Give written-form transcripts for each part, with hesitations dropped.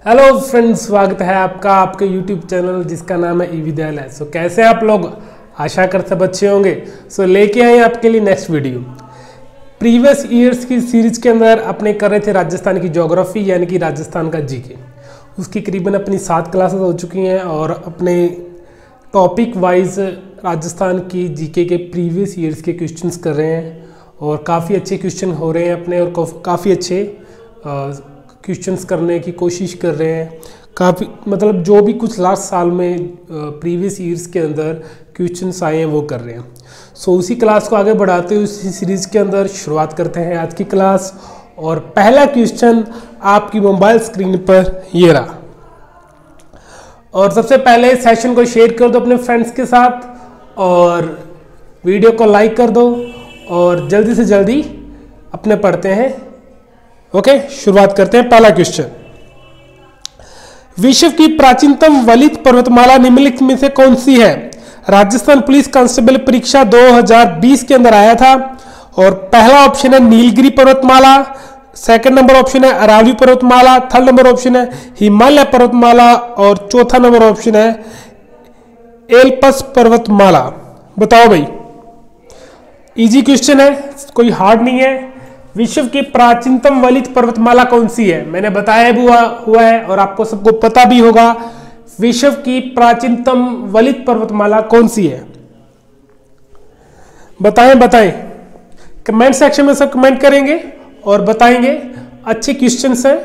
Hello friends, स्वागत है आपका आपके यूट्यूब चैनल जिसका नाम है ई विद्यालय। सो कैसे आप लोग, आशा करते सब अच्छे होंगे। सो लेके आए आपके लिए नेक्स्ट वीडियो। प्रीवियस ईयर्स की सीरीज के अंदर अपने कर रहे थे राजस्थान की ज्योग्राफी यानी कि राजस्थान का जीके। उसकी करीबन अपनी 7 क्लासेस हो चुकी हैं और अपने टॉपिक वाइज राजस्थान की जीके के प्रीवियस ईयर्स के क्वेश्चंस कर रहे हैं और काफ़ी अच्छे क्वेश्चन हो रहे हैं अपने और काफ़ी अच्छे क्वेश्चंस करने की कोशिश कर रहे हैं। काफ़ी मतलब जो भी कुछ लास्ट साल में प्रीवियस ईयर्स के अंदर क्वेश्चंस आए हैं वो कर रहे हैं। सो उसी क्लास को आगे बढ़ाते हुए उसी सीरीज़ के अंदर शुरुआत करते हैं आज की क्लास। और पहला क्वेश्चन आपकी मोबाइल स्क्रीन पर ये रहा। और सबसे पहले सेशन को शेयर कर दो अपने फ्रेंड्स के साथ और वीडियो को लाइक कर दो और जल्दी से जल्दी अपने पढ़ते हैं। ओके, शुरुआत करते हैं। पहला क्वेश्चन, विश्व की प्राचीनतम वलित पर्वतमाला निम्नलिखित में से कौन सी है? राजस्थान पुलिस कांस्टेबल परीक्षा 2020 के अंदर आया था। और पहला ऑप्शन है नीलगिरी पर्वतमाला, सेकंड नंबर ऑप्शन है अरावली पर्वतमाला, थर्ड नंबर ऑप्शन है हिमालय पर्वतमाला और चौथा नंबर ऑप्शन है एल्पस पर्वतमाला। बताओ भाई, इजी क्वेश्चन है, कोई हार्ड नहीं है। विश्व की प्राचीनतम वलित पर्वतमाला कौन सी है? मैंने बताया हुआ है और आपको सबको पता भी होगा। विश्व की प्राचीनतम वलित पर्वतमाला कौन सी है? बताएं बताएं, कमेंट सेक्शन में सब कमेंट करेंगे और बताएंगे। अच्छे क्वेश्चंस हैं,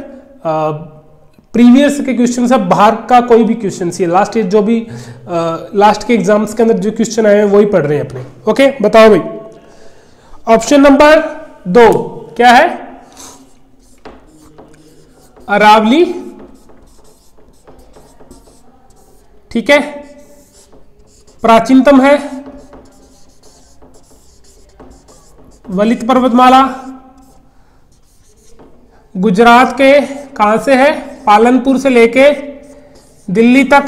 प्रीवियस के क्वेश्चंस है, बाहर का कोई भी क्वेश्चन है, लास्ट ईयर जो भी लास्ट के एग्जाम्स के अंदर जो क्वेश्चन आए हैं वही पढ़ रहे हैं अपने। ओके, बताओ भाई। ऑप्शन नंबर 2 क्या है? अरावली। ठीक है, प्राचीनतम है वलित पर्वतमाला। गुजरात के कहां से है? पालनपुर से लेके दिल्ली तक।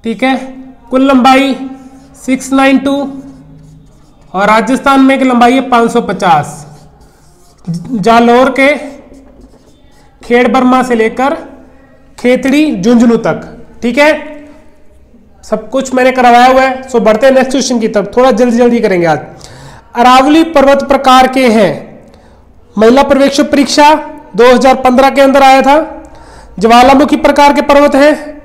ठीक है, कुल लंबाई 692 और राजस्थान में की लंबाई है 550। जालौर के खेड़ बर्मा से लेकर खेतड़ी झुंझुनू तक। ठीक है, सब कुछ मैंने करवाया हुआ है। सो बढ़ते हैं नेक्स्ट क्वेश्चन की तरफ, थोड़ा जल्दी जल्दी करेंगे आज। अरावली पर्वत प्रकार के हैं? महिला पर्यवेक्षक परीक्षा 2015 के अंदर आया था। ज्वालामुखी प्रकार के पर्वत हैं,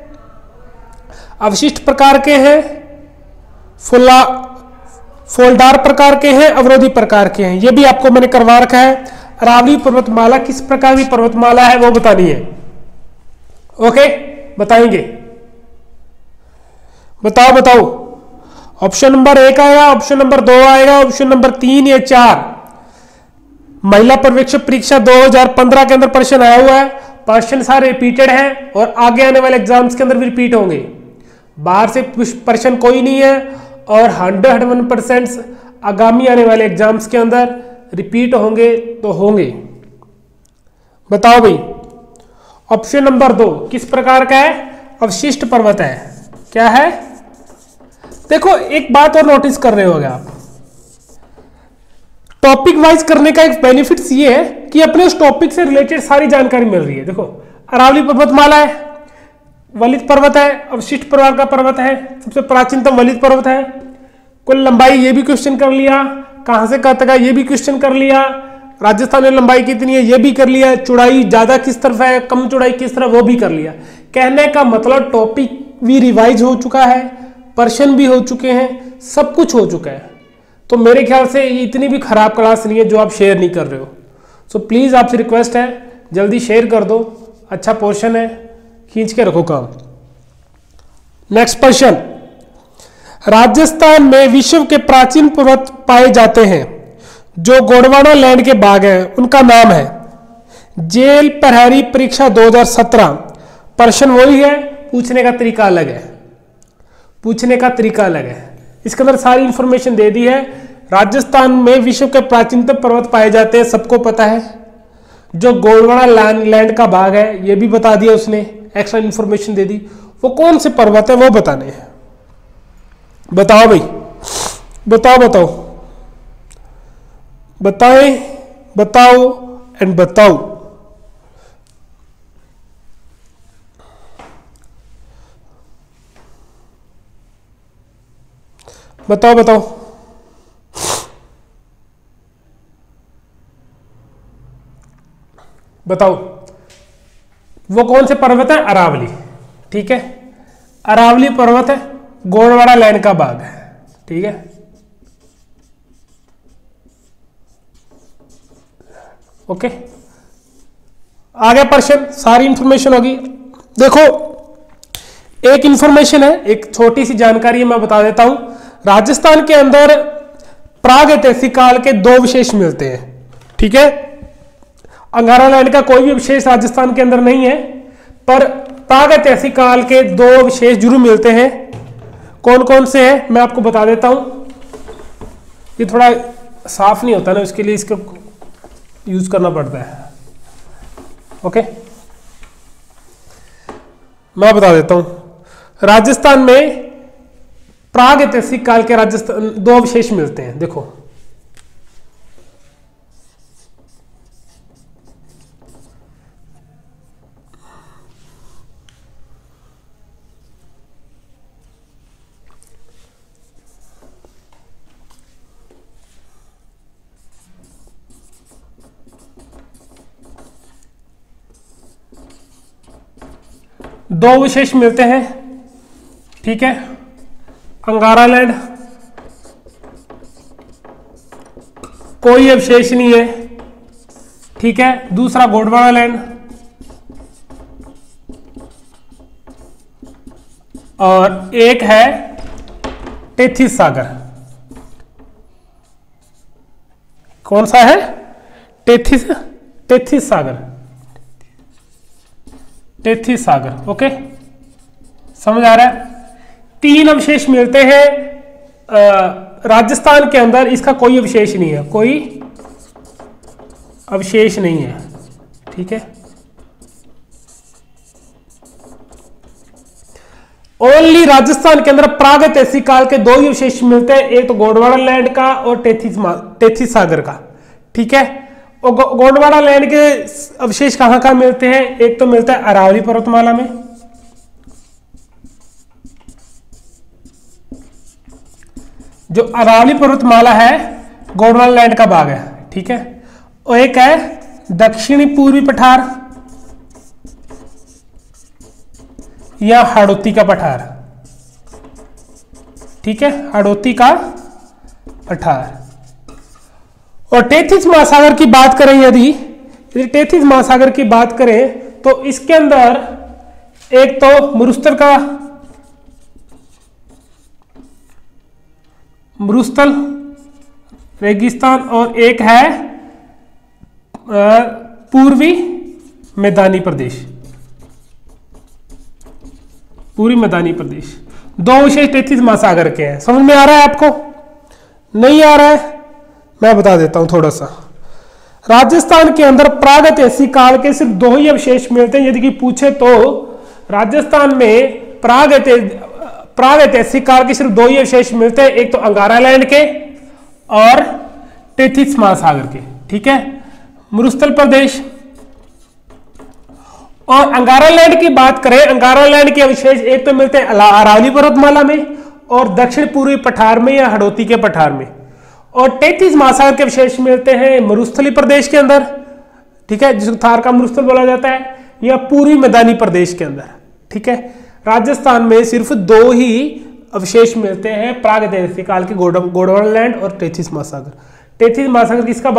अवशिष्ट प्रकार के हैं, फोल्डार प्रकार के हैं, अवरोधी प्रकार के हैं। ये भी आपको मैंने करवा रखा है। अरावली पर्वतमाला किस प्रकार की पर्वतमाला है वो बतानी है। ओके, बताएंगे। बताओ। ऑप्शन नंबर 1 आएगा, ऑप्शन नंबर 2 आएगा, ऑप्शन नंबर 3 या 4? महिला पर्यवेक्षक परीक्षा 2015 के अंदर प्रश्न आया हुआ है। प्रश्न सारे रिपीटेड हैं और आगे आने वाले एग्जाम्स के अंदर भी रिपीट होंगे। बाहर से प्रश्न कोई नहीं है और 101% आगामी आने वाले एग्जाम्स के अंदर रिपीट होंगे तो होंगे। बताओ भाई। ऑप्शन नंबर 2 किस प्रकार का है? अवशिष्ट पर्वत है। क्या है? देखो, एक बात और नोटिस कर रहे होगे आप, टॉपिक वाइज करने का एक बेनिफिट्स ये है कि अपने उस टॉपिक से रिलेटेड सारी जानकारी मिल रही है। देखो, अरावली पर्वतमाला है, वलित पर्वत है, अवशिष्ट प्रकार का पर्वत है, सबसे प्राचीनतम वलित पर्वत है। कुल लंबाई ये भी क्वेश्चन कर लिया, कहां से कहां तक है ये भी क्वेश्चन कर लिया, राजस्थान में लंबाई कितनी है ये भी कर लिया, चौड़ाई ज्यादा किस तरफ है, कम चौड़ाई किस तरफ, वो भी कर लिया। कहने का मतलब टॉपिक भी रिवाइज हो चुका है, प्रश्न भी हो चुके हैं, सब कुछ हो चुका है। तो मेरे ख्याल से ये इतनी भी खराब क्लास नहीं है जो आप शेयर नहीं कर रहे हो। सो प्लीज आपसे रिक्वेस्ट है, जल्दी शेयर कर दो। अच्छा पोर्शन है, खींच के रखो काम। नेक्स्ट क्वेश्चन, राजस्थान में विश्व के प्राचीन पर्वत पाए जाते हैं जो गोंडवाना लैंड के बाग हैं, उनका नाम है? जेल प्रहरी परीक्षा 2017। प्रश्न वही है, पूछने का तरीका अलग है। इसके अंदर सारी इंफॉर्मेशन दे दी है। राजस्थान में विश्व के प्राचीनतम पर्वत पाए जाते हैं, सबको पता है। जो गोंडवाना लैंड का भाग है ये भी बता दिया उसने, एक्स्ट्रा इंफॉर्मेशन दे दी। वो कौन से पर्वत है वो बताने हैं। बताओ भाई, बताओ। बताओ एंड बताओ। बताओ बताओ। बताओ वो कौन से पर्वत है? अरावली। ठीक है, अरावली पर्वत है, गोंडवाना लैंड का भाग है। ठीक है, ओके। आगे प्रश्न, सारी इंफॉर्मेशन होगी। देखो एक इंफॉर्मेशन है, एक छोटी सी जानकारी है, मैं बता देता हूं। राजस्थान के अंदर प्रागैतिहासिक काल के दो विशेष मिलते हैं। ठीक है, अंगारा लैंड का कोई भी विशेष राजस्थान के अंदर नहीं है, पर प्रागैतिहासिक काल के दो विशेष जरूर मिलते हैं। कौन कौन से हैं मैं आपको बता देता हूं। ये थोड़ा साफ नहीं होता ना, उसके लिए इसको यूज करना पड़ता है। ओके, मैं बता देता हूं। राजस्थान में प्रागैतिहासिक काल के राजस्थान दो विशेष मिलते हैं। देखो दो विशेष मिलते हैं। ठीक है, अंगारा लैंड कोई अवशेष नहीं है। ठीक है, दूसरा गोंडवाना लैंड और एक है टेथिस सागर। कौन सा है? टेथिस सागर, टेथिस सागर। ओके, समझ आ रहा है? तीन अवशेष मिलते हैं राजस्थान के अंदर, इसका कोई अवशेष नहीं है, कोई अवशेष नहीं है। ठीक है, ओनली राजस्थान के अंदर प्रागैतिहासिक काल के दो ही अवशेष मिलते हैं, एक तो गोंडवाना लैंड का और टेथिस सागर का। ठीक है, और गोंडवाना लैंड के अवशेष कहां कहां मिलते हैं? एक तो मिलता है अरावली पर्वतमाला में, जो अरावली पर्वतमाला है गोंडवाना लैंड का भाग है। ठीक है, और एक है दक्षिणी पूर्वी पठार या हाड़ौती का पठार। ठीक है, हाड़ौती का पठार। और टेथिस महासागर की बात करें, यदि टेथिस महासागर की बात करें तो इसके अंदर एक तो मरुस्थल रेगिस्तान और एक है पूर्वी मैदानी प्रदेश। पूर्वी मैदानी प्रदेश दो विशेष टेथिस महासागर के हैं। समझ में आ रहा है आपको? नहीं आ रहा है? मैं बता देता हूं थोड़ा सा। राजस्थान के अंदर प्रागैतिहासिक काल के सिर्फ दो ही अवशेष मिलते हैं। यदि कि पूछे तो राजस्थान में प्रागैतिहासिक काल के सिर्फ दो ही अवशेष मिलते हैं, एक तो अंगारा लैंड के और टेथिस महासागर के। ठीक है, मरुस्थल प्रदेश। और अंगारा लैंड की बात करें, अंगारा लैंड के अवशेष एक तो मिलते हैं अरावली पर्वतमाला में और दक्षिण पूर्वी पठार में या हाड़ौती के पठार में, और टेथिस महासागर के अवशेष मिलते हैं मरुस्थली प्रदेश के अंदर। ठीक है, जिसको थार का मरुस्थल बोला जाता है, या पूर्वी मैदानी प्रदेश के अंदर। ठीक है, राजस्थान में सिर्फ दो ही अवशेष मिलते हैं प्रागैतिहासिक काल के, गोंडवाना लैंड और टेथिस महासागर। टेथिस महासागर किसका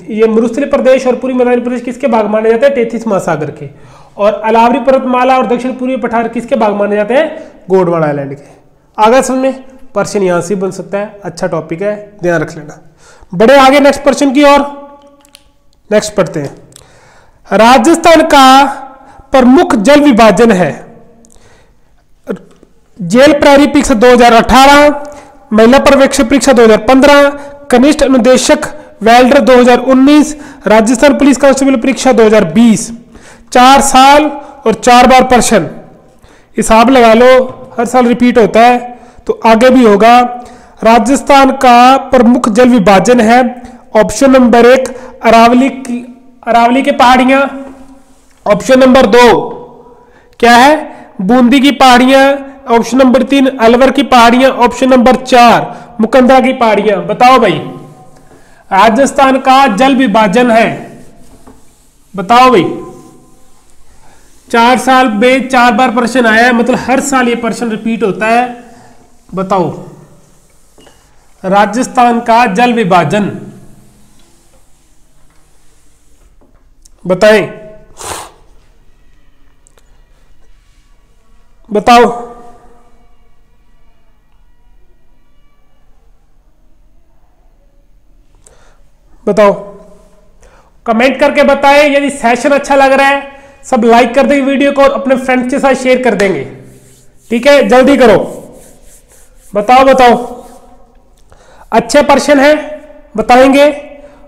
ये मरुस्थली प्रदेश और पूर्वी मैदानी प्रदेश किसके भाग माने जाते हैं? टेथिस महासागर के। और अरावली पर्वतमाला और दक्षिण पूर्वी पठार किसके भाग माने जाते हैं? गोंडवाना लैंड के। आगे समझ में? प्रश्न यहां से बन सकता है। अच्छा टॉपिक है, ध्यान रख लेना। बड़े आगे नेक्स्ट प्रश्न की ओर। नेक्स्ट पढ़ते हैं। राजस्थान का प्रमुख जल विभाजन है जेल प्रहरी परीक्षा 2018, महिला पर्यवेक्षक परीक्षा 2015, कनिष्ठ अनुदेशक वेल्डर 2019, राजस्थान पुलिस कांस्टेबल परीक्षा 2020। 4 साल और 4 बार प्रश्न, हिसाब लगा लो, हर साल रिपीट होता है तो आगे भी होगा। राजस्थान का प्रमुख जल विभाजन है ऑप्शन नंबर 1 अरावली की पहाड़ियां, ऑप्शन नंबर 2 क्या है? बूंदी की पहाड़ियां, ऑप्शन नंबर 3 अलवर की पहाड़ियां, ऑप्शन नंबर 4 मुकंदरा की पहाड़ियां। बताओ भाई, राजस्थान का जल विभाजन है, बताओ भाई। 4 साल में 4 बार प्रश्न आया है, मतलब हर साल ये प्रश्न रिपीट होता है। बताओ, राजस्थान का जल विभाजन बताएं, बताओ। बताओ, कमेंट करके बताएं। यदि सेशन अच्छा लग रहा है सब लाइक कर देंगे वीडियो को और अपने फ्रेंड्स के साथ शेयर कर देंगे, ठीक है, जल्दी करो। बताओ बताओ, अच्छे प्रश्न है बताएंगे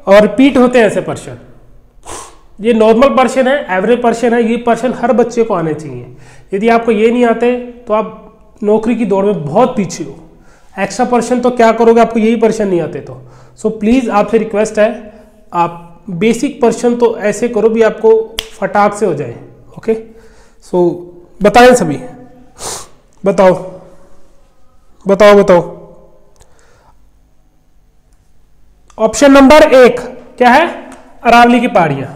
और रिपीट होते हैं ऐसे प्रश्न। ये नॉर्मल प्रश्न है, एवरेज प्रश्न है, ये प्रश्न हर बच्चे को आने चाहिए। यदि आपको ये नहीं आते तो आप नौकरी की दौड़ में बहुत पीछे हो। एक्स्ट्रा प्रश्न तो क्या करोगे, आपको यही प्रश्न नहीं आते तो। सो प्लीज आपसे रिक्वेस्ट है, आप बेसिक प्रश्न तो ऐसे करो भी आपको फटाक से हो जाए। ओके, सो बताएं सभी, बताओ बताओ बताओ। ऑप्शन नंबर 1 क्या है? अरावली की पहाड़ियां,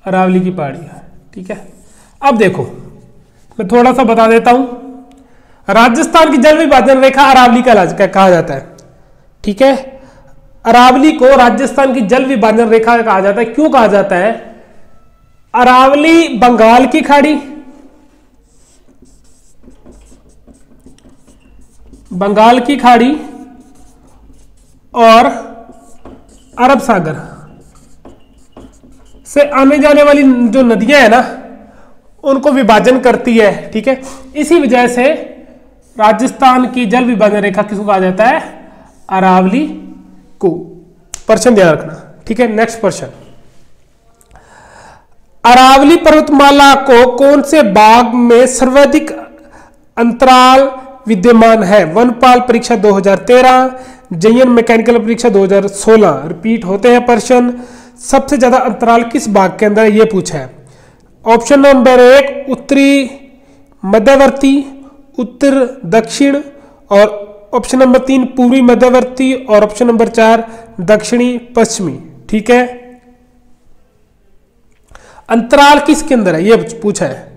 अरावली की पहाड़ियां, ठीक है। अब देखो मैं थोड़ा सा बता देता हूं। राजस्थान की जल विभाजन रेखा अरावली का कहा जाता है, ठीक है। अरावली को राजस्थान की जल विभाजन रेखा कहा जाता है। क्यों कहा जाता है? अरावली बंगाल की खाड़ी, बंगाल की खाड़ी और अरब सागर से आने जाने वाली जो नदियां है ना, उनको विभाजन करती है, ठीक है। इसी वजह से राजस्थान की जल विभाजन रेखा किसको कहा जाता है? अरावली को। प्रश्न ध्यान रखना, ठीक है। नेक्स्ट प्रश्न, अरावली पर्वतमाला को कौन से बाग में सर्वाधिक अंतराल विद्यमान है? वनपाल परीक्षा 2013, जेईएन मैकेनिकल परीक्षा 2016। रिपीट होते हैं प्रश्न। सबसे ज्यादा अंतराल किस बाग के अंदर है, यह पूछा है। ऑप्शन नंबर 1 उत्तरी मध्यवर्ती, उत्तर दक्षिण, और ऑप्शन नंबर 3 पूर्वी मध्यवर्ती, और ऑप्शन नंबर 4 दक्षिणी पश्चिमी, ठीक है। अंतराल किसके अंदर है यह पूछा है।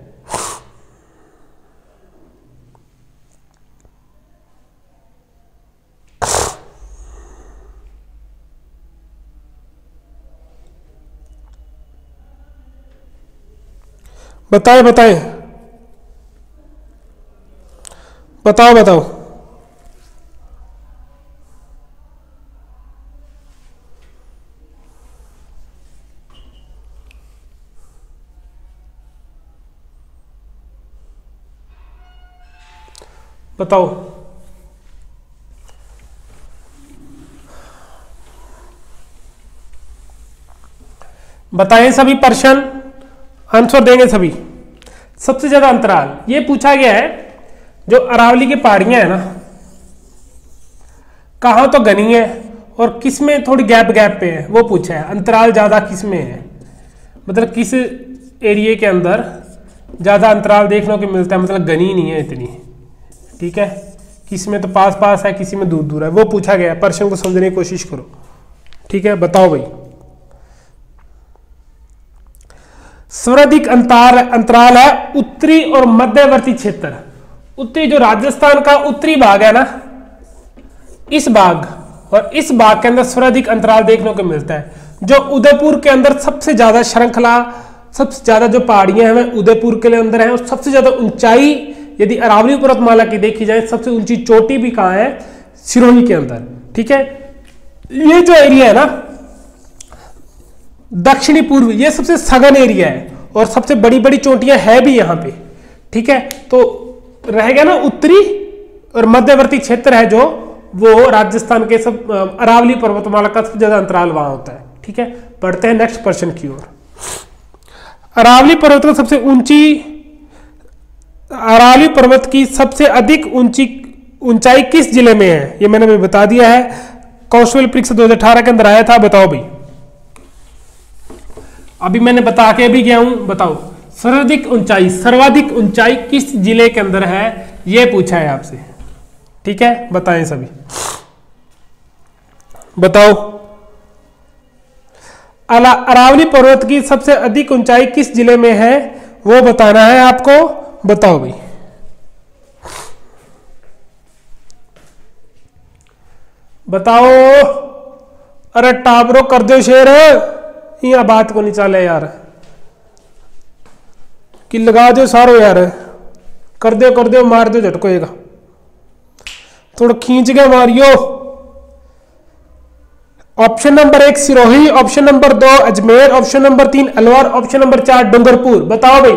बताएं बताएं, बताओ बताओ। बताओ, बताएं सभी, प्रश्न आंसर देंगे सभी। सबसे ज्यादा अंतराल ये पूछा गया है। जो अरावली की पहाड़ियां है ना, कहां तो घनी है और किस में थोड़ी गैप गैप पे है, वो पूछा है। अंतराल ज्यादा किस में है, मतलब किस एरिया के अंदर ज्यादा अंतराल देखने को मिलता है, मतलब घनी नहीं है इतनी, ठीक है। किसी में तो पास पास है, किसी में दूर दूर है, वो पूछा गया है। प्रश्न को समझने की कोशिश करो, ठीक है। बताओ भाई, सर्वाधिक अंतराल है उत्तरी और मध्यवर्ती क्षेत्र। उत्तरी जो राजस्थान का उत्तरी भाग है ना, इस भाग और इस भाग के अंदर सर्वाधिक अंतराल देखने को मिलता है। जो उदयपुर के अंदर सबसे ज्यादा श्रृंखला, सबसे ज्यादा जो पहाड़ियां हैं वह उदयपुर के अंदर है। और सबसे ज्यादा ऊंचाई यदि अरावली पर्वतमाला की देखी जाए, सबसे ऊंची चोटी भी कहां है? सिरोही के अंदर, ठीक है। ये जो एरिया है ना दक्षिणी पूर्व, ये सबसे सघन एरिया है और सबसे बड़ी बड़ी चोटियां है भी यहां पे, ठीक है। तो रह गया ना उत्तरी और मध्यवर्ती क्षेत्र है जो, वो राजस्थान के सब अरावली पर्वतमाला का सबसे ज्यादा अंतराल वहां होता है, ठीक है। पढ़ते हैं नेक्स्ट प्रश्न की ओर। अरावली पर्वत का सबसे ऊंची, अरावली पर्वत की सबसे अधिक ऊंचाई किस जिले में है? ये मैंने भी बता दिया है, कांस्टेबल परीक्षा 2018 के अंदर आया था। बताओ भाई, अभी मैंने बता के भी गया हूं। बताओ, सर्वाधिक ऊंचाई किस जिले के अंदर है, यह पूछा है आपसे। ठीक है, बताएं सभी, बताओ। अरावली पर्वत की सबसे अधिक ऊंचाई किस जिले में है, वो बताना है आपको। बताओ भाई, बताओ। अरे टाबरो कर दो शेर, यहाँ बात को नहीं चले यार, कि लगा दो सारो यार, कर दो मार दो झटकोएगा, थोड़ा खींच के Mario. Option number 1 Sirohi, option number 2 Ajmer, option number 3 Alwar, option number 4 Dungarpur. बताओ भाई,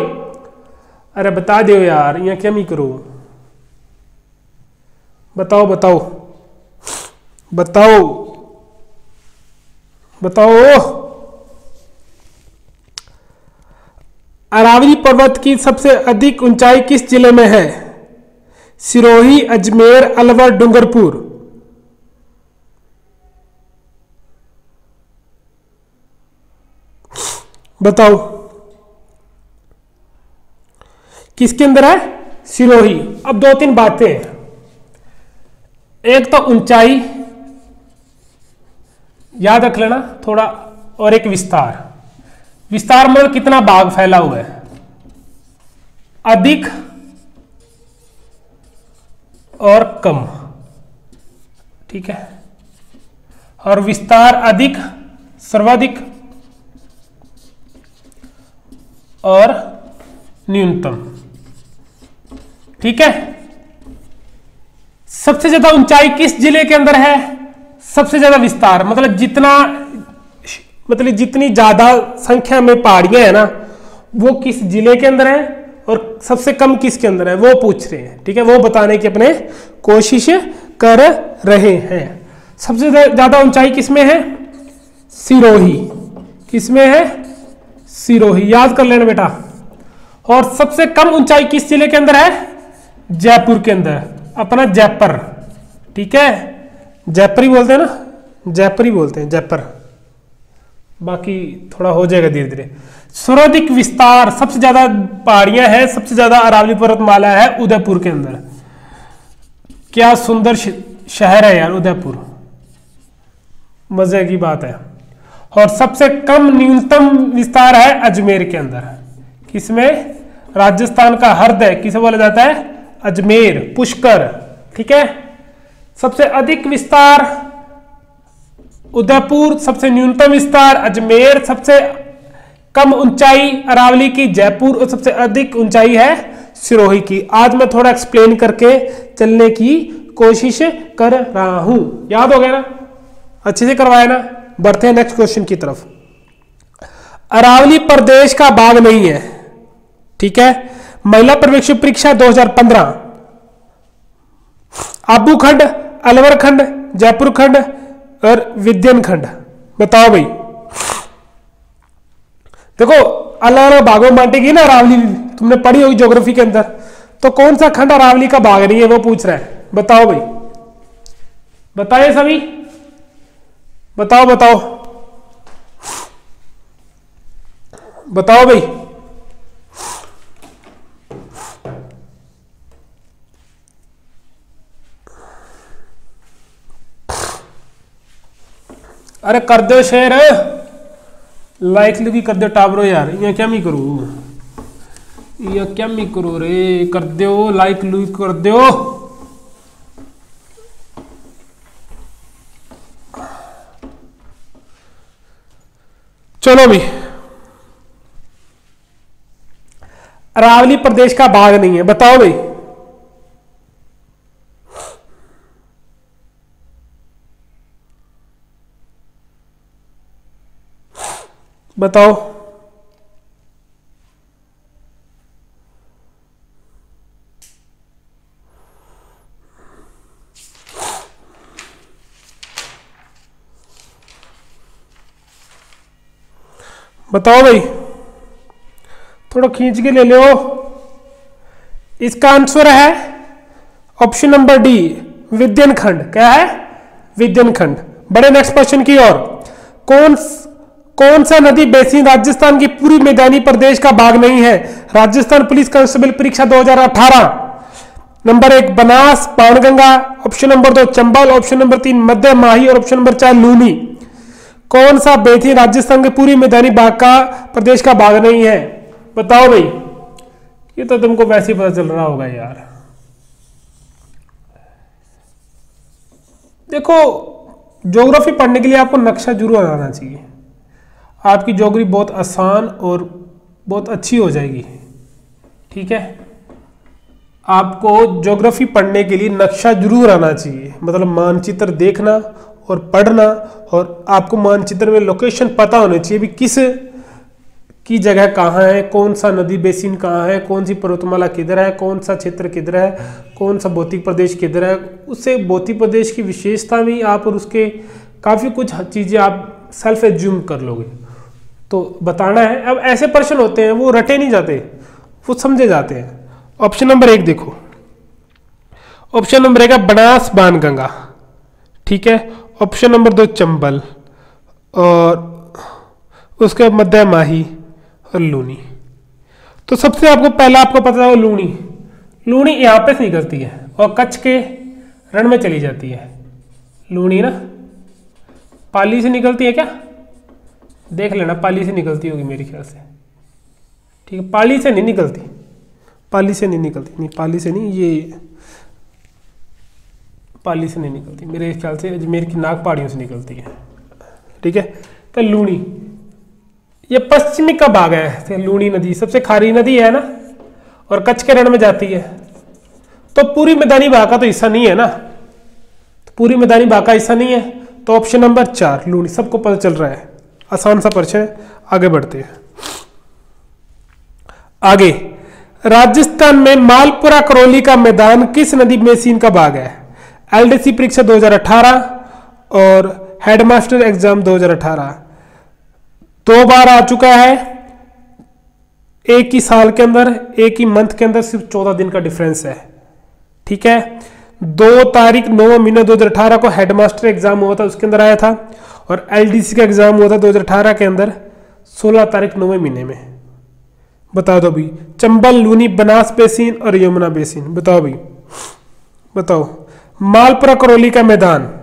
अरे बता दो यार, यहाँ क्या नहीं करो, बताओ बताओ बताओ बताओ। अरावली पर्वत की सबसे अधिक ऊंचाई किस जिले में है, सिरोही, अजमेर, अलवर, डूंगरपुर। बताओ, किसके अंदर है, सिरोही। अब 2-3 बातें, एक तो ऊंचाई याद रख लेना थोड़ा, और एक विस्तार। विस्तार मतलब कितना भाग फैला हुआ है, अधिक और कम। ठीक है, और विस्तार अधिक, सर्वाधिक और न्यूनतम। ठीक है, सबसे ज्यादा ऊंचाई किस जिले के अंदर है, सबसे ज्यादा विस्तार मतलब जितनी ज्यादा संख्या में पहाड़ियां है ना, वो किस जिले के अंदर है, और सबसे कम किसके अंदर है, वो पूछ रहे हैं। ठीक है, वो बताने की अपने कोशिश कर रहे हैं। सबसे ज्यादा ऊंचाई किसमें है, सिरोही। किसमें है, सिरोही, याद कर लेना बेटा। और सबसे कम ऊंचाई किस जिले के अंदर है, जयपुर के अंदर, अपना जयपुर। ठीक है, जयपुरी बोलते हैं ना, जयपुरी बोलते हैं, जयपुर। बाकी थोड़ा हो जाएगा धीरे धीरे। सर्वाधिक विस्तार, सबसे ज्यादा पहाड़ियां हैं, सबसे ज्यादा अरावली पर्वतमाला है उदयपुर के अंदर। क्या सुंदर शहर है यार उदयपुर, मजे की बात है। और सबसे कम न्यूनतम विस्तार है अजमेर के अंदर। किसमें, राजस्थान का हृदय किसे बोला जाता है, अजमेर, पुष्कर। ठीक है, सबसे अधिक विस्तार उदयपुर, सबसे न्यूनतम विस्तार अजमेर, सबसे कम ऊंचाई अरावली की जयपुर, और सबसे अधिक ऊंचाई है सिरोही की। आज मैं थोड़ा एक्सप्लेन करके चलने की कोशिश कर रहा हूं। याद हो गया ना, अच्छे से करवाया ना। बढ़ते हैं नेक्स्ट क्वेश्चन की तरफ। अरावली प्रदेश का भाग नहीं है। ठीक है, महिला प्रवेश परीक्षा 2015, आबू खंड, अलवर खंड, जयपुर खंड और विद्यन खंड। बताओ भाई, देखो अलग अलग भागों में बांटेगी ना अरावली, तुमने पढ़ी होगी ज्योग्राफी के अंदर। तो कौन सा खंड अरावली का भाग नहीं है, वो पूछ रहा है। बताओ भाई, बताइए सभी, बताओ बताओ बताओ भाई। अरे कर दो शेयर, लाइक भी कर दो टाबरो यार, यहाँ क्या मैं करूँ, यहाँ क्या मैं करूँ रे, कर दो लाइक लुक कर दो। चलो भी, अरावली प्रदेश का भाग नहीं है। बताओ भाई, बताओ। बताओ भाई, थोड़ा खींच के ले लो। इसका आंसर है ऑप्शन नंबर डी, विद्यन खंड। क्या है, विद्यन खंड। बड़े नेक्स्ट क्वेश्चन की ओर। कौन सा नदी बेसिन राजस्थान की पूरी मैदानी प्रदेश का भाग नहीं है? राजस्थान पुलिस कांस्टेबल परीक्षा 2018। Number 1 Banas Banganga, option number 2 Chambal, option number 3 मध्य माही और ऑप्शन नंबर 4 लूनी। कौन सा बेसिन राजस्थान के पूरी मैदानी भाग का प्रदेश का भाग नहीं है? बताओ भाई। ये तो तुमको वैसे ही पता चल रहा होगा यार। देखो, ज्योग्राफी पढ़ने के लिए आपको नक्शा जरूर आना चाहिए। आपकी ज्योग्राफी बहुत आसान और बहुत अच्छी हो जाएगी। ठीक है, आपको ज्योग्राफी पढ़ने के लिए नक्शा जरूर आना चाहिए, मतलब मानचित्र देखना और पढ़ना, और आपको मानचित्र में लोकेशन पता होनी चाहिए भी किस की जगह कहाँ है, कौन सा नदी बेसिन कहाँ है, कौन सी पर्वतमाला किधर है, कौन सा क्षेत्र किधर है, कौन सा भौतिक प्रदेश किधर है। उससे भौतिक प्रदेश की विशेषता भी आप और उसके काफ़ी कुछ चीज़ें आप सेल्फ एज्यूम कर लोगे। तो बताना है। अब ऐसे प्रश्न होते हैं वो रटे नहीं जाते, वो समझे जाते हैं। ऑप्शन नंबर 1 देखो, ऑप्शन नंबर 1 है बनास बाणगंगा, ठीक है। ऑप्शन नंबर 2 चंबल, और उसके मध्य माही और लूनी। तो सबसे आपको पहला आपको पता है लूनी। लूनी यहाँ पे से निकलती है और कच्छ के रण में चली जाती है। लूनी ना पाली से निकलती है क्या? देख लेना, पाली से निकलती होगी मेरे ख्याल से। ठीक है, पाली से नहीं निकलती, पाली से नहीं निकलती, नहीं पाली से नहीं, ये पाली से नहीं निकलती मेरे ख्याल से, अजमेर की नाग पहाड़ियों से निकलती है। ठीक है, तो लूनी ये पश्चिमी का भाग है। लूनी नदी सबसे खारी नदी है ना, और कच्छ के रण में जाती है। तो पूरी मैदानी भाग का तो हिस्सा नहीं है ना, तो पूरी मैदानी भाग का हिस्सा नहीं है। तो ऑप्शन नंबर 4 लूनी, सबको पता चल रहा है। आसान सा प्रश्न है, आगे बढ़ते हैं। आगे, राजस्थान में मालपुरा करौली का मैदान किस नदी बेसिन का भाग है? एलडीसी परीक्षा 2018 और हेडमास्टर एग्जाम 2018 2 बार आ चुका है। एक ही साल के अंदर, एक ही मंथ के अंदर सिर्फ 14 दिन का डिफरेंस है। ठीक है, 2 तारीख 9 महीने 2018 को हेडमास्टर एग्जाम हुआ था, उसके अंदर आया था, और एलडीसी का एग्जाम हुआ था 2018 के अंदर 16 तारीख 9वें महीने में। बता दो भाई, चंबल, लूनी, बनास बेसिन और यमुना बेसिन। बताओ भाई, बताओ। मालपुरा करौली का मैदान,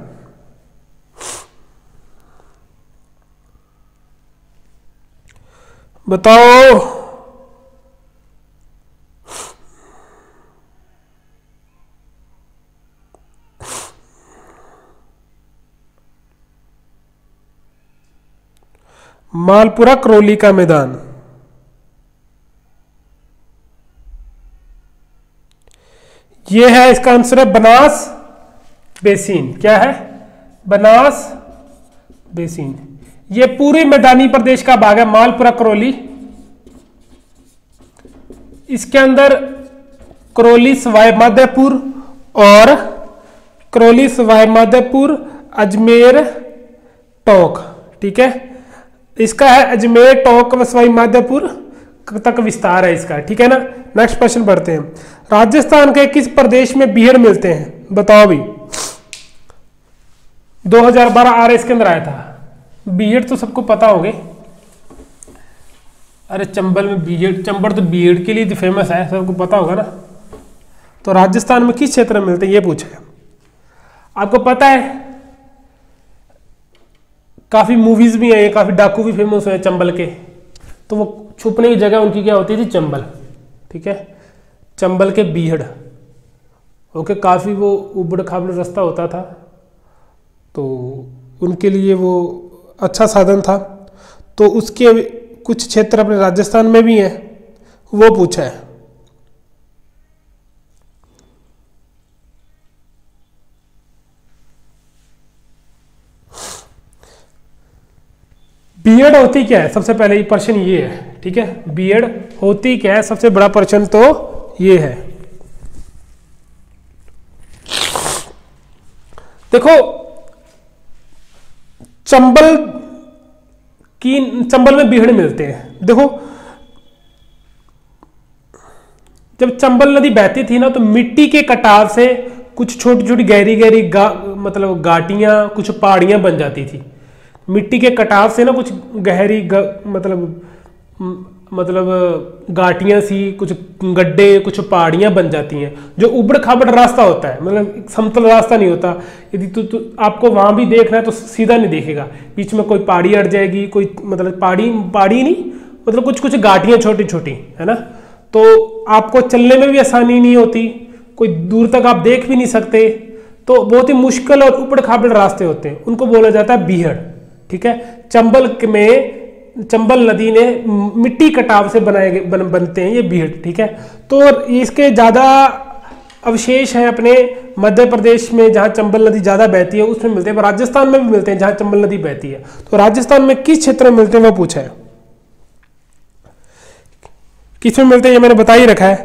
बताओ। मालपुरा करौली का मैदान, ये है, इसका आंसर है बनास बेसिन। क्या है? बनास बेसिन। ये पूरे मैदानी प्रदेश का भाग है मालपुरा करौली। इसके अंदर करौली सवाई माधोपुर और करौली सवाई माधोपुर अजमेर टोंक, ठीक है। इसका है अजमेर टोंक व सवाई माधोपुर तक विस्तार है इसका, ठीक है ना। नेक्स्ट क्वेश्चन पढ़ते हैं। राजस्थान के किस प्रदेश में बीहड़ मिलते हैं? बताओ भी। 2012 आरएस के अंदर आया था। बीहड़ तो सबको पता होंगे। अरे चंबल में बीहड़, चंबल तो बीहड़ के लिए तो फेमस है, सबको पता होगा ना। तो राजस्थान में किस क्षेत्र में मिलते हैं ये पूछा है। आपको पता है काफी मूवीज भी हैं, काफी डाकू भी फेमस हुए चंबल के। तो वो छुपने की जगह उनकी क्या होती थी? चंबल, ठीक है। चंबल के बीहड़, ओके, काफी वो उबड़ खाबड़ रास्ता होता था, तो उनके लिए वो अच्छा साधन था। तो उसके कुछ क्षेत्र अपने राजस्थान में भी हैं, वो पूछा है। बीएड होती क्या है? सबसे पहले प्रश्न ये है, ठीक है। बीएड होती क्या है? सबसे बड़ा प्रश्न तो ये है। देखो, चंबल में बीहड़ मिलते हैं। देखो, जब चंबल नदी बहती थी ना, तो मिट्टी के कटाव से कुछ छोटी छोटी गहरी गहरी मतलब घाटियां, कुछ पहाड़ियां बन जाती थी। मिट्टी के कटाव से ना कुछ गहरी मतलब घाटियां सी, कुछ गड्ढे, कुछ पहाड़ियां बन जाती हैं। जो उबड़ खाबड़ रास्ता होता है, मतलब समतल रास्ता नहीं होता। यदि तो आपको वहां भी देखना है तो सीधा नहीं देखेगा, बीच में कोई पहाड़ी अड़ जाएगी, कोई मतलब पहाड़ी नहीं, मतलब कुछ कुछ घाटियां छोटी छोटी, है ना। तो आपको चलने में भी आसानी नहीं होती, कोई दूर तक आप देख भी नहीं सकते। तो बहुत ही मुश्किल और उबड़ खाबड़ रास्ते होते हैं, उनको बोला जाता है बीहड़। ठीक है, चंबल नदी ने मिट्टी कटाव से बनते हैं ये बीहड़। ठीक है, तो इसके ज्यादा अवशेष हैं अपने मध्य प्रदेश में, जहां चंबल नदी ज्यादा बहती है उसमें मिलते हैं। राजस्थान में भी मिलते हैं जहां चंबल नदी बहती है। तो राजस्थान में किस क्षेत्र में मिलते हैं वो पूछा है, किस में मिलते हैं ये मैंने बता ही रखा है,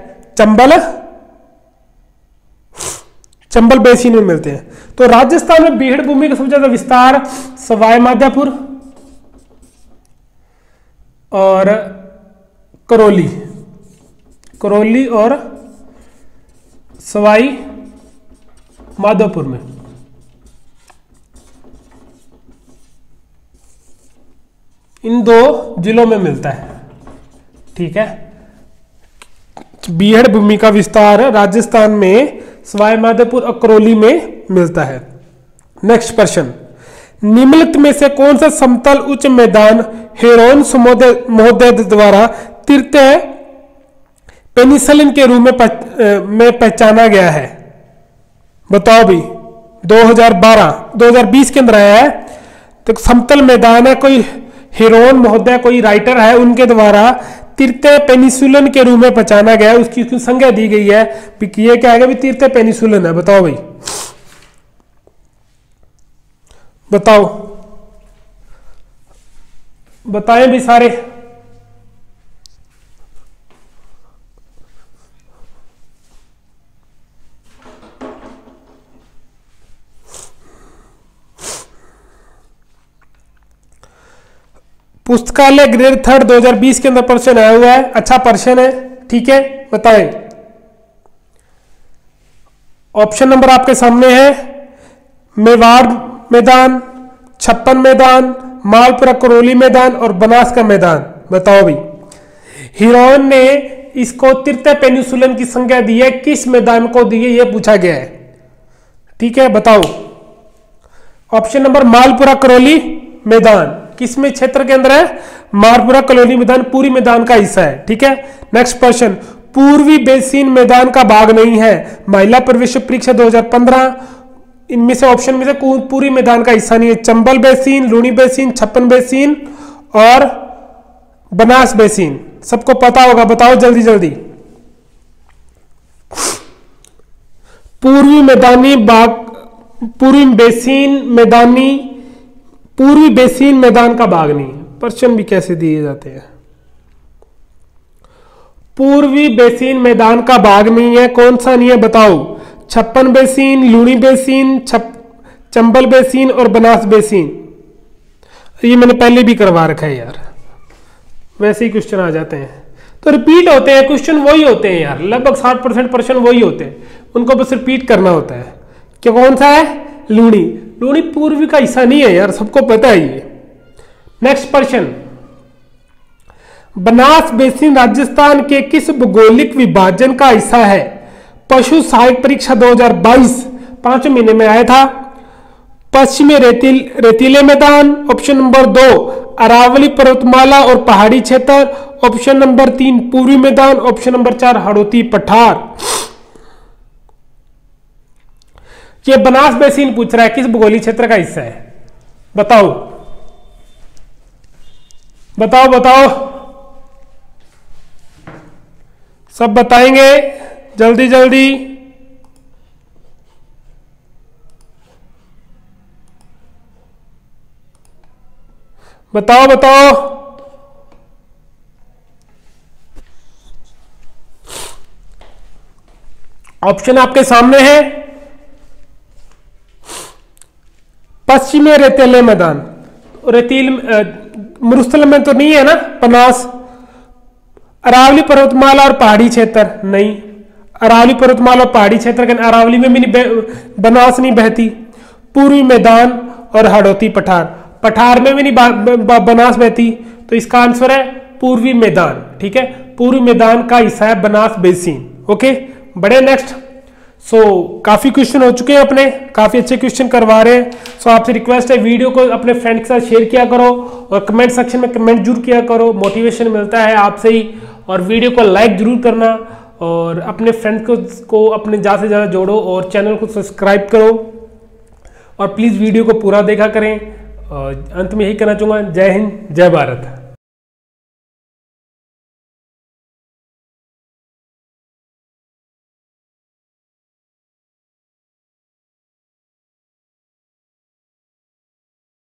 चंबल बेसिन में मिलते हैं। तो राजस्थान में बीहड़ भूमि का सबसे ज्यादा विस्तार सवाई माधोपुर और करौली और सवाई माधोपुर में। इन 2 जिलों में मिलता है। ठीक है, बीहड़ भूमि का विस्तार राजस्थान में सवाई माधोपुर और करौली में मिलता है। नेक्स्ट प्रश्न, निम्नलिखित में से कौन सा समतल उच्च मैदान हेरोन्स महोदय द्वारा तृतीय पेनिसिलिन के रूप में पहचाना गया है? बताओ भी। 2020 के अंदर आया है। तो समतल मैदान है, कोई हेरोन महोदय कोई राइटर है, उनके द्वारा तृतीय पेनिसिलिन के रूप में पहचाना गया है। उसकी संज्ञा दी गई है। ये क्या है, तृतीय पेनिसिलिन है। बताओ भाई, बताएं भी सारे। पुस्तकालय ग्रेड 3 2020 के अंदर प्रश्न आया हुआ है, अच्छा प्रश्न है। ठीक है, बताएं। ऑप्शन नंबर आपके सामने है, मेवाड़ मैदान, छप्पन मैदान, मालपुरा करौली मैदान और बनास का मैदान। बताओ भाई, हिरोन ने इसको तृतीय पेनिसिलिन की संज्ञा दी है, किस मैदान को दी है यह पूछा गया है। ठीक है, बताओ। ऑप्शन नंबर मालपुरा करौली मैदान किस में क्षेत्र के अंदर है? मालपुरा करौली मैदान पूरी मैदान का हिस्सा है। ठीक है, नेक्स्ट प्रश्न, पूर्वी बेसिन मैदान का भाग नहीं है। महिला प्रवेश परीक्षा 2015, इनमें से ऑप्शन में से पूरी मैदान का हिस्सा नहीं है। चंबल बेसिन, लूनी बेसिन, छप्पन बेसिन और बनास बेसिन। सबको पता होगा, बताओ जल्दी जल्दी। पूर्वी बेसिन मैदान का भाग नहीं है। प्रश्न भी कैसे दिए जाते हैं। पूर्वी बेसिन मैदान का भाग नहीं है, कौन सा नहीं है बताओ? Chhappan basin, Luni basin, Chambal basin और बनास बेसिन। ये मैंने पहले भी करवा रखा है यार, वैसे ही क्वेश्चन आ जाते हैं तो रिपीट होते हैं क्वेश्चन, वही होते हैं यार, लगभग 60% प्रश्न वही होते हैं, उनको बस रिपीट करना होता है। क्या कौन सा है? लूनी। लूनी पूर्वी का हिस्सा नहीं है यार, सबको पता है ये। नेक्स्ट प्रश्न, बनास बेसिन राजस्थान के किस भौगोलिक विभाजन का हिस्सा है? पशु सहायक परीक्षा 2022 5 महीने में आया था। पश्चिमी रेतीले मैदान, ऑप्शन नंबर 2 अरावली पर्वतमाला और पहाड़ी क्षेत्र, ऑप्शन नंबर 3 पूर्वी मैदान, ऑप्शन नंबर 4 हाड़ौती पठार। ये बनास बेसिन पूछ रहा है किस भौगोलिक क्षेत्र का हिस्सा है, बताओ बताओ बताओ, सब बताएंगे जल्दी जल्दी। बताओ बताओ। ऑप्शन आपके सामने है। पश्चिमी रेतीले मैदान, रेतील मरुस्थल में तो नहीं है ना बनास। अरावली पर्वतमाला और पहाड़ी क्षेत्र नहीं, अरावली पर्वतमाला और पहाड़ी क्षेत्र के अरावली में भी नहीं बनास नहीं बहती। पूर्वी मैदान और हाड़ौती पठार। पठार में भी नहीं बनास बहती, तो इसका आंसर है पूर्वी मैदान। ठीक है, पूर्वी मैदान का हिस्सा है बनास बेसिन। ओके, बड़े नेक्स्ट। काफी क्वेश्चन हो चुके हैं अपने, काफी अच्छे क्वेश्चन करवा रहे हैं। आपसे रिक्वेस्ट है वीडियो को अपने फ्रेंड के साथ शेयर किया करो और कमेंट सेक्शन में कमेंट जरूर किया करो, मोटिवेशन मिलता है आपसे ही। और वीडियो को लाइक जरूर करना और अपने फ्रेंड्स को अपने ज़्यादा से ज़्यादा जोड़ो और चैनल को सब्सक्राइब करो और प्लीज़ वीडियो को पूरा देखा करें। अंत में यही कहना चाहूँगा, जय हिंद, जय भारत।